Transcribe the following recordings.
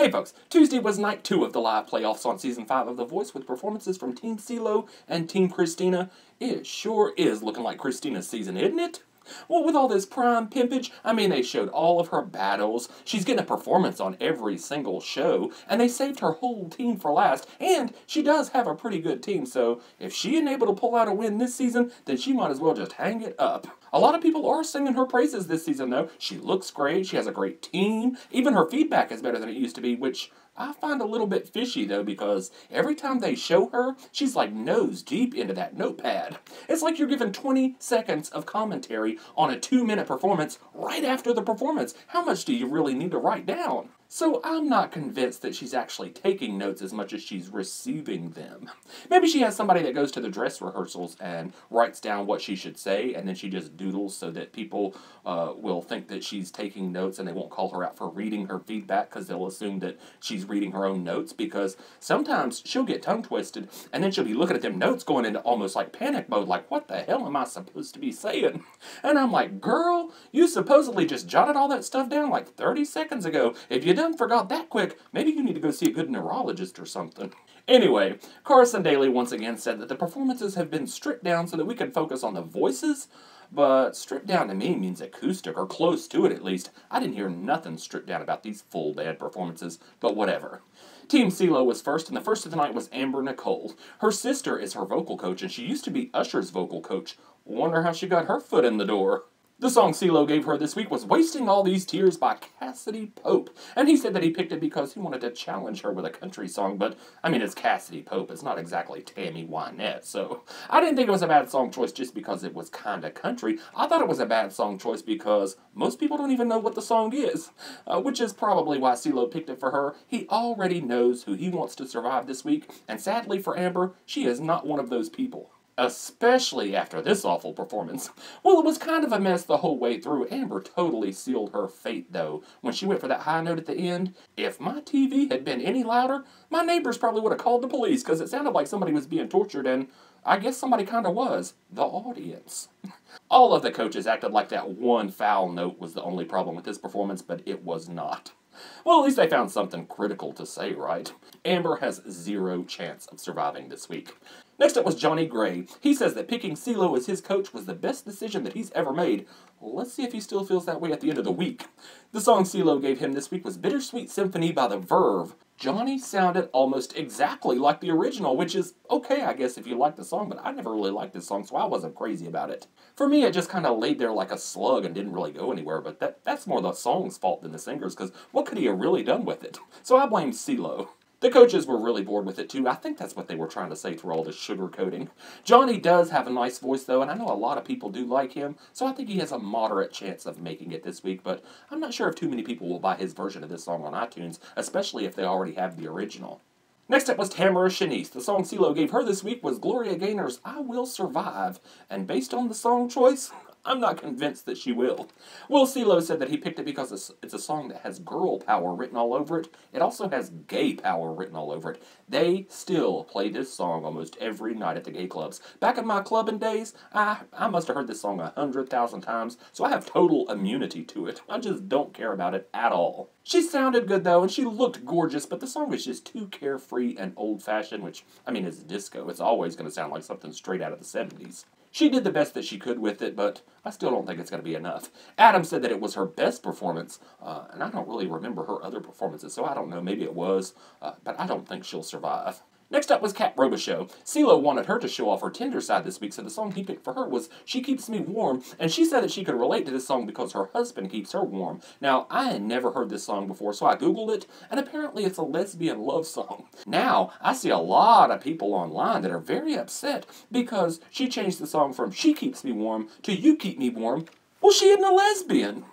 Hey folks, Tuesday was night 2 of the live playoffs on Season 5 of The Voice with performances from Team Cee Lo and Team Christina. It sure is looking like Christina's season, isn't it? Well, with all this prime pimpage, I mean, they showed all of her battles. She's getting a performance on every single show, and they saved her whole team for last, and she does have a pretty good team, so if she ain't able to pull out a win this season, then she might as well just hang it up. A lot of people are singing her praises this season, though. She looks great, she has a great team, even her feedback is better than it used to be, which I find a little bit fishy, though, because every time they show her, she's like nose deep into that notepad. It's like you're given 20 seconds of commentary on a 2-minute performance right after the performance. How much do you really need to write down? So I'm not convinced that she's actually taking notes as much as she's receiving them. Maybe she has somebody that goes to the dress rehearsals and writes down what she should say, and then she just doodles so that people will think that she's taking notes and they won't call her out for reading her feedback because they'll assume that she's reading her own notes, because sometimes she'll get tongue twisted and then she'll be looking at them notes going into almost like panic mode, like, what the hell am I supposed to be saying? And I'm like, girl, you supposedly just jotted all that stuff down like 30 seconds ago. If you done forgot that quick, maybe you need to go see a good neurologist or something. Anyway, Carson Daly once again said that the performances have been stripped down so that we can focus on the voices, but stripped down to me means acoustic, or close to it at least. I didn't hear nothing stripped down about these full band performances, but whatever. Team Cee Lo was first, and the first of the night was Nicole. Her sister is her vocal coach, and she used to be Usher's vocal coach. Wonder how she got her foot in the door. The song Cee Lo gave her this week was Wasting All These Tears by Cassadee Pope, and he said that he picked it because he wanted to challenge her with a country song, but, I mean, it's Cassadee Pope, it's not exactly Tammy Wynette, so I didn't think it was a bad song choice just because it was kinda country. I thought it was a bad song choice because most people don't even know what the song is, which is probably why Cee Lo picked it for her. He already knows who he wants to survive this week, and sadly for Amber, she is not one of those people. Especially after this awful performance. Well, it was kind of a mess the whole way through. Amber totally sealed her fate, though. When she went for that high note at the end, if my TV had been any louder, my neighbors probably would have called the police, because it sounded like somebody was being tortured, and I guess somebody kind of was. The audience. All of the coaches acted like that one foul note was the only problem with this performance, but it was not. Well, at least they found something critical to say, right? Amber has zero chance of surviving this week. Next up was Jonny Gray. He says that picking Cee Lo as his coach was the best decision that he's ever made. Let's see if he still feels that way at the end of the week. The song Cee Lo gave him this week was Bittersweet Symphony by the Verve. Jonny sounded almost exactly like the original, which is okay, I guess, if you like the song, but I never really liked this song, so I wasn't crazy about it. For me, it just kind of laid there like a slug and didn't really go anywhere, but that's more the song's fault than the singer's, because what could he have really done with it? So I blame Cee Lo. The coaches were really bored with it, too. I think that's what they were trying to say through all this sugarcoating. Jonny does have a nice voice, though, and I know a lot of people do like him, so I think he has a moderate chance of making it this week, but I'm not sure if too many people will buy his version of this song on iTunes, especially if they already have the original. Next up was Tamara Chauniece. The song Cee Lo gave her this week was Gloria Gaynor's I Will Survive, and based on the song choice, I'm not convinced that she will. Well, Cee Lo said that he picked it because it's a song that has girl power written all over it. It also has gay power written all over it. They still play this song almost every night at the gay clubs. Back in my clubbing days, I must have heard this song 100,000 times, so I have total immunity to it. I just don't care about it at all. She sounded good, though, and she looked gorgeous, but the song was just too carefree and old-fashioned, which, I mean, it's disco. It's always going to sound like something straight out of the 70s. She did the best that she could with it, but I still don't think it's going to be enough. Adam said that it was her best performance, and I don't really remember her other performances, so I don't know. Maybe it was, but I don't think she'll survive. Next up was Robichaud. Cee Lo wanted her to show off her tender side this week, so the song he picked for her was She Keeps Me Warm, and she said that she could relate to this song because her husband keeps her warm. Now, I had never heard this song before, so I googled it, and apparently it's a lesbian love song. Now, I see a lot of people online that are very upset because she changed the song from She Keeps Me Warm to You Keep Me Warm. Well, she isn't a lesbian.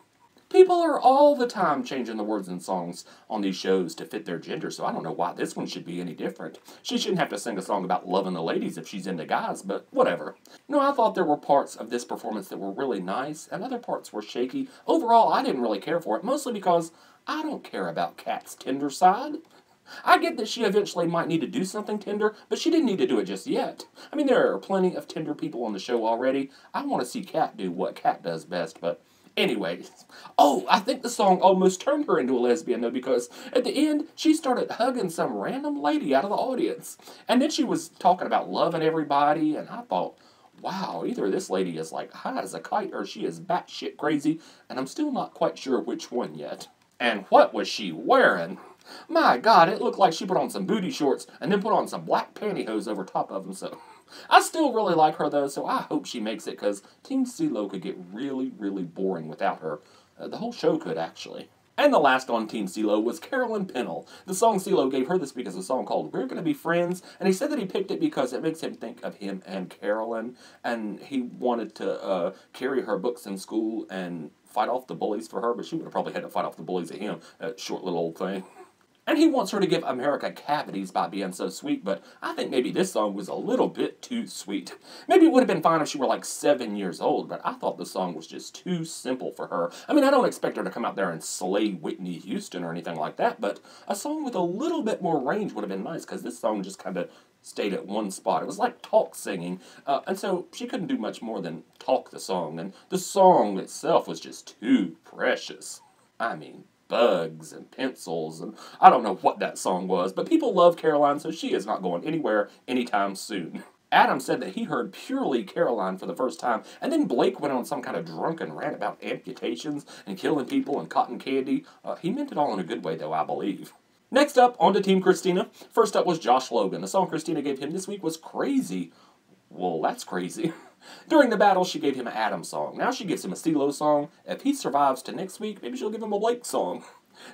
People are all the time changing the words in songs on these shows to fit their gender, so I don't know why this one should be any different. She shouldn't have to sing a song about loving the ladies if she's into guys, but whatever. No, I thought there were parts of this performance that were really nice, and other parts were shaky. Overall, I didn't really care for it, mostly because I don't care about Kat's tender side. I get that she eventually might need to do something tender, but she didn't need to do it just yet. I mean, there are plenty of tender people on the show already. I want to see Kat do what Kat does best, but Anyways, oh, I think the song almost turned her into a lesbian, though, because at the end, she started hugging some random lady out of the audience. And then she was talking about loving everybody, and I thought, wow, either this lady is like high as a kite or she is batshit crazy, and I'm still not quite sure which one yet. And what was she wearing? My God, it looked like she put on some booty shorts and then put on some black pantyhose over top of them, so... I still really like her, though, so I hope she makes it, because Team Cee Lo could get really, really boring without her. The whole show could, actually. And the last on Team Cee Lo was Carolyn Pennell. The song Cee Lo gave her this week is a song called We're Gonna Be Friends, and he said that he picked it because it makes him think of him and Carolyn, and he wanted to carry her books in school and fight off the bullies for her, but she would have probably had to fight off the bullies at him, that short little old thing. And he wants her to give America cavities by being so sweet, but I think maybe this song was a little bit too sweet. Maybe it would have been fine if she were like 7 years old, but I thought the song was just too simple for her. I mean, I don't expect her to come out there and slay Whitney Houston or anything like that, but a song with a little bit more range would have been nice, because this song just kind of stayed at one spot. It was like talk singing, and so she couldn't do much more than talk the song, and the song itself was just too precious. I mean, bugs and pencils, and I don't know what that song was, but people love Caroline, so she is not going anywhere anytime soon. Adam said that he heard purely Caroline for the first time, and then Blake went on some kind of drunken rant about amputations and killing people and cotton candy. He meant it all in a good way, though, I believe. Next up, on to Team Christina. First up was Josh Logan. The song Christina gave him this week was Crazy. Well, that's crazy. During the battle, she gave him an Adam song. Now she gives him a Cee Lo song. If he survives to next week, maybe she'll give him a Blake song.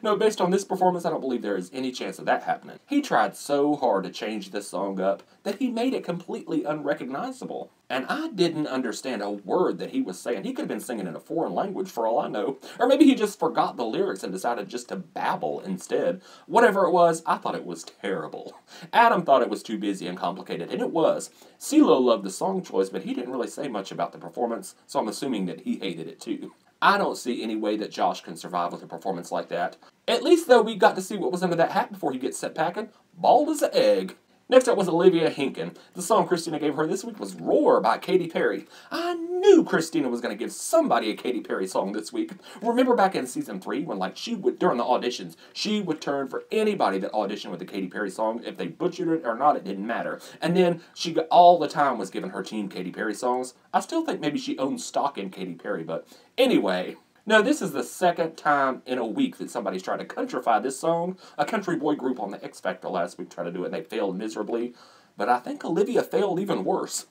No, based on this performance, I don't believe there is any chance of that happening. He tried so hard to change this song up that he made it completely unrecognizable. And I didn't understand a word that he was saying. He could have been singing in a foreign language for all I know. Or maybe he just forgot the lyrics and decided just to babble instead. Whatever it was, I thought it was terrible. Adam thought it was too busy and complicated, and it was. Cee Lo loved the song choice, but he didn't really say much about the performance, so I'm assuming that he hated it too. I don't see any way that Josh can survive with a performance like that. At least, though, we got to see what was under that hat before he gets set packing. Bald as an egg. Next up was Olivia Henken. The song Christina gave her this week was Roar by Katy Perry. I knew Christina was going to give somebody a Katy Perry song this week. Remember back in season 3 when she would, during the auditions, she would turn for anybody that auditioned with a Katy Perry song. If they butchered it or not, it didn't matter. And then she all the time was giving her team Katy Perry songs. I still think maybe she owns stock in Katy Perry, but anyway... No, this is the second time in a week that somebody's tried to countrify this song. A country boy group on the X Factor last week tried to do it, and they failed miserably. But I think Olivia failed even worse.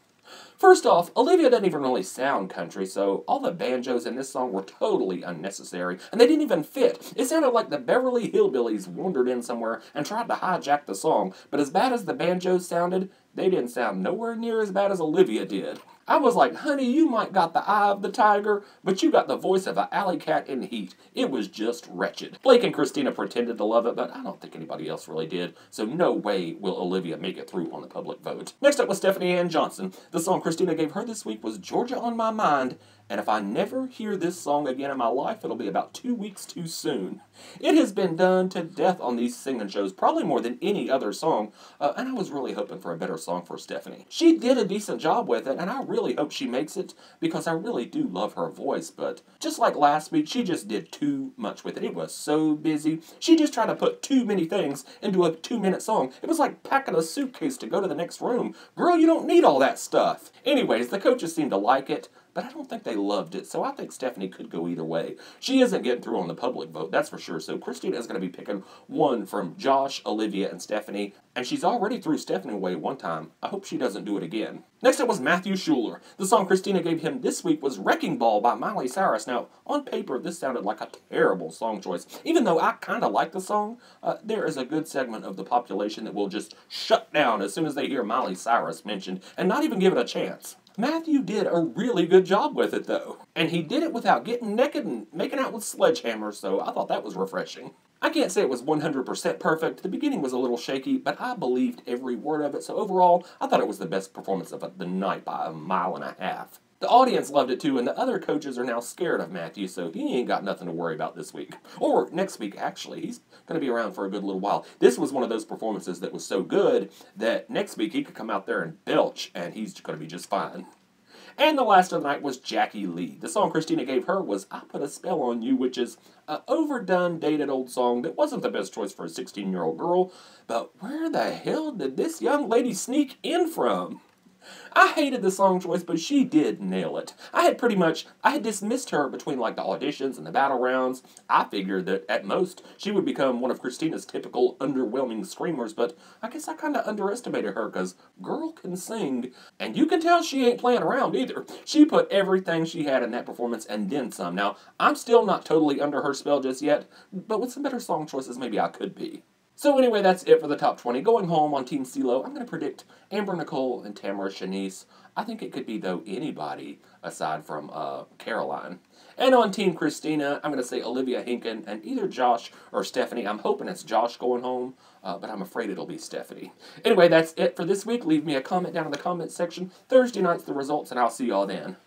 First off, Olivia doesn't even really sound country, so all the banjos in this song were totally unnecessary, and they didn't even fit. It sounded like the Beverly Hillbillies wandered in somewhere and tried to hijack the song, but as bad as the banjos sounded, they didn't sound nowhere near as bad as Olivia did. I was like, honey, you might got the eye of the tiger, but you got the voice of an alley cat in heat. It was just wretched. Blake and Christina pretended to love it, but I don't think anybody else really did, so no way will Olivia make it through on the public vote. Next up was Stephanie Ann Johnson. The song Christina gave her this week was Georgia on My Mind, and if I never hear this song again in my life, it'll be about 2 weeks too soon. It has been done to death on these singing shows, probably more than any other song, and I was really hoping for a better song for Stephanie. She did a decent job with it, and I really hope she makes it, because I really do love her voice, but just like last week, she just did too much with it. It was so busy. She just tried to put too many things into a 2-minute song. It was like packing a suitcase to go to the next room. Girl, you don't need all that stuff. Anyways, the coaches seemed to like it, but I don't think they loved it, so I think Stephanie could go either way. She isn't getting through on the public vote, that's for sure, so Christina is going to be picking one from Josh, Olivia, and Stephanie, and she's already threw Stephanie away one time. I hope she doesn't do it again. Next up was Matthew Schuler. The song Christina gave him this week was Wrecking Ball by Miley Cyrus. Now, on paper, this sounded like a terrible song choice. Even though I kind of like the song, there is a good segment of the population that will just shut down as soon as they hear Miley Cyrus mentioned, and not even give it a chance. Matthew did a really good job with it, though. And he did it without getting naked and making out with sledgehammers, so I thought that was refreshing. I can't say it was 100% perfect. The beginning was a little shaky, but I believed every word of it, so overall, I thought it was the best performance of the night by a mile and a half. The audience loved it too, and the other coaches are now scared of Matthew, so he ain't got nothing to worry about this week. Or next week, actually. He's going to be around for a good little while. This was one of those performances that was so good that next week he could come out there and belch, and he's going to be just fine. And the last of the night was Jacquie Lee. The song Christina gave her was I Put a Spell on You, which is an overdone, dated old song that wasn't the best choice for a 16-year-old girl, but where the hell did this young lady sneak in from? I hated the song choice, but she did nail it. I had dismissed her between like the auditions and the battle rounds. I figured that at most she would become one of Christina's typical underwhelming screamers, but I guess I kind of underestimated her because girl can sing, and you can tell she ain't playing around either. She put everything she had in that performance and then some. Now, I'm still not totally under her spell just yet, but with some better song choices, maybe I could be. So anyway, that's it for the top 20. Going home on Team Cee Lo, I'm going to predict Amber, Nicole, and Tamara, Chauniece. I think it could be, though, anybody aside from Caroline. And on Team Christina, I'm going to say Olivia, Henken, and either Josh or Stephanie. I'm hoping it's Josh going home, but I'm afraid it'll be Stephanie. Anyway, that's it for this week. Leave me a comment down in the comment section. Thursday night's the results, and I'll see y'all then.